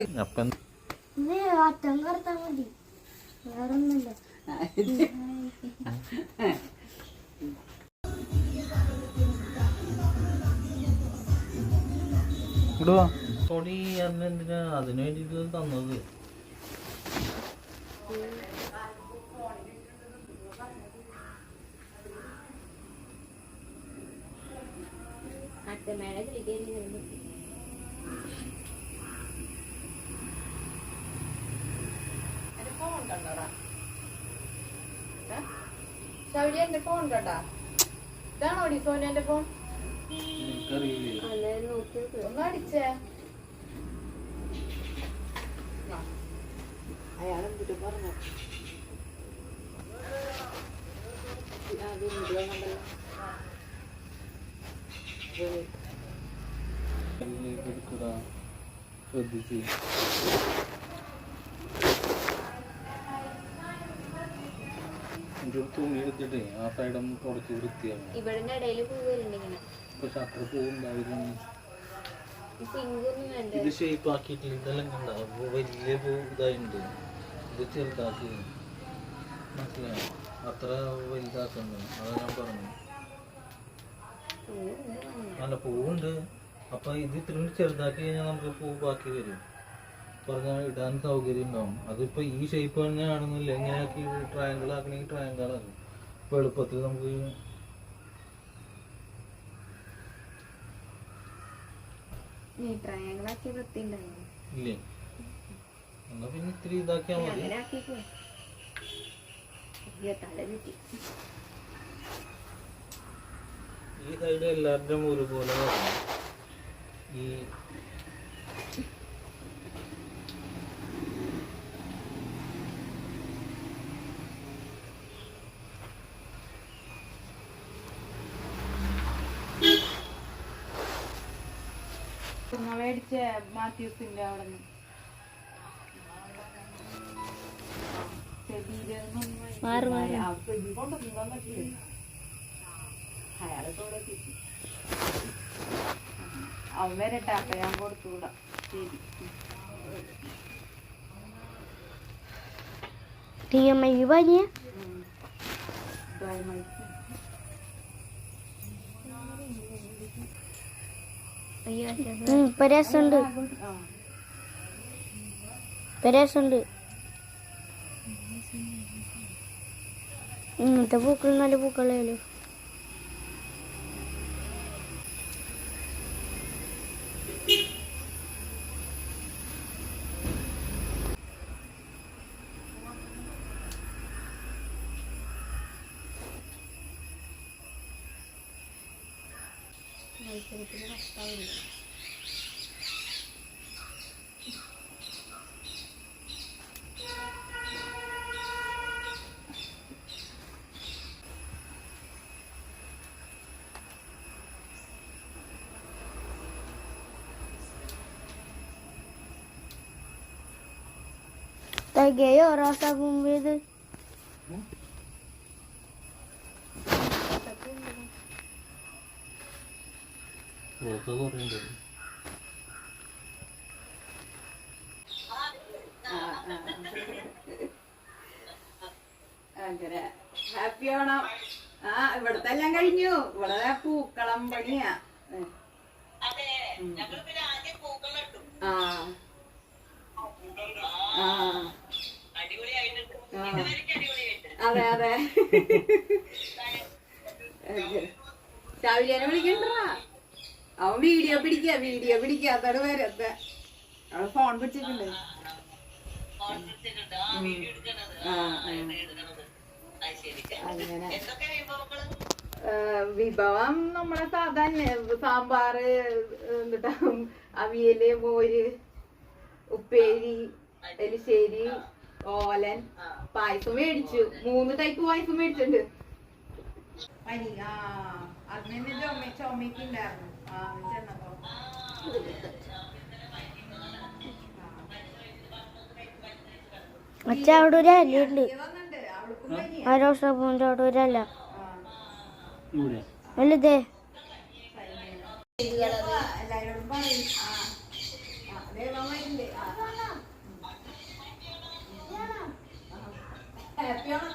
അപ്പം വട്ടം കറുത്താൽ മതി, വേറൊന്നുമില്ല. പൊടി എന്തിനാ അതിനു വേണ്ടിട്ട് തന്നത്? എന്റെ ഫോൺ കണ്ടാ? ഇതാണോ സോനിന്റെ ഫോൺ? ഒന്ന് അടിച്ചേ. അയാളെന്തിട്ട് പറഞ്ഞു? ശ്രദ്ധിച്ച് തുണി എടുത്തിട്ടേ ആ സൈഡും തുടച്ച് വൃത്തിയാകും. പക്ഷെ അത്ര പൂവുണ്ടാവില്ല. ഇത് ഷേപ്പ് ആക്കിയിട്ടില്ല. ഇതെല്ലാം കണ്ടാവും വലിയ പൂ ഇതായിട്ടുണ്ട്. ഇത് ചെറുതാക്കി മനസ്സിലായോ? അത്ര വലുതാക്കുന്നു. അതാ ഞാൻ പറഞ്ഞു. നല്ല പൂവുണ്ട്. അപ്പൊ ഇത് ഇത്രയും ചെറുതാക്കി കഴിഞ്ഞാൽ നമുക്ക് പൂ ബാക്കി വരും. പറഞ്ഞാൽ ഇടാൻ സൗകര്യം ഉണ്ടാവും. അതിപ്പോ ഈ ഷേപ്പ് തന്നെ ആണെന്നില്ല. എങ്ങനെയാക്കി ട്രയാങ്കിൾ ആക്കണമെങ്കിൽ ട്രയാങ്കിൾ ആക്കും. ഇപ്പൊ എളുപ്പത്തിൽ നമുക്ക് ഇല്ലേ. എന്നാ പിന്നെ ഇത്തിരി ഇതാക്കിയാ മതി. ഈ സൈഡ് എല്ലാവരുടെയും ഒരുപോലെ വരണം. ഈ മേടിച്ച മാത്യൂസിന്റെ അവിടെ നിന്ന് അവൻ വരട്ടെ. അപ്പൊ ഞാൻ കൊടുത്തുകൂടാ. ശരി. രസമുണ്ട്. ഇങ്ങനത്തെ പൂക്കൾ നല്ല പൂക്കളായാലോ. Tagayo, rasa bumili. അങ്ങനെ ഹാപ്പി ആവണം. ഇവിടത്തെ എല്ലാം കഴിഞ്ഞു. ഇവിടെ പൂക്കളം പണിയാ. അതെ അതെ. ഷാവിലിനെ വിളിക്കണ്ടാ. അവൻ വീഡിയോ പിടിക്കാത്തോട് വരത്തെ. അവള് ഫോൺ പിടിച്ചിട്ടുണ്ട്. അങ്ങനെ വിഭവം നമ്മളെ സാധാരണ സാമ്പാറ്, എന്നിട്ടാ അവിയല്, മോര്, ഉപ്പേരി, എലിശ്ശേരി, ഓലൻ, പായസം മേടിച്ചു. 3 ടൈപ്പ് പായസം മേടിച്ചിട്ടുണ്ട്. പനി അതിന് ചുമക്കുണ്ടായിരുന്നു. ചെന്നപ്പോ അവിടെ ഒരു അല്ലുണ്ട്. ആരോഷപ്പൂന്റെ അവിടെ ഒരു അല്ല വലുതേ. എല്ലാരോടും പറയും. ഹാപ്പി ആണെന്ന്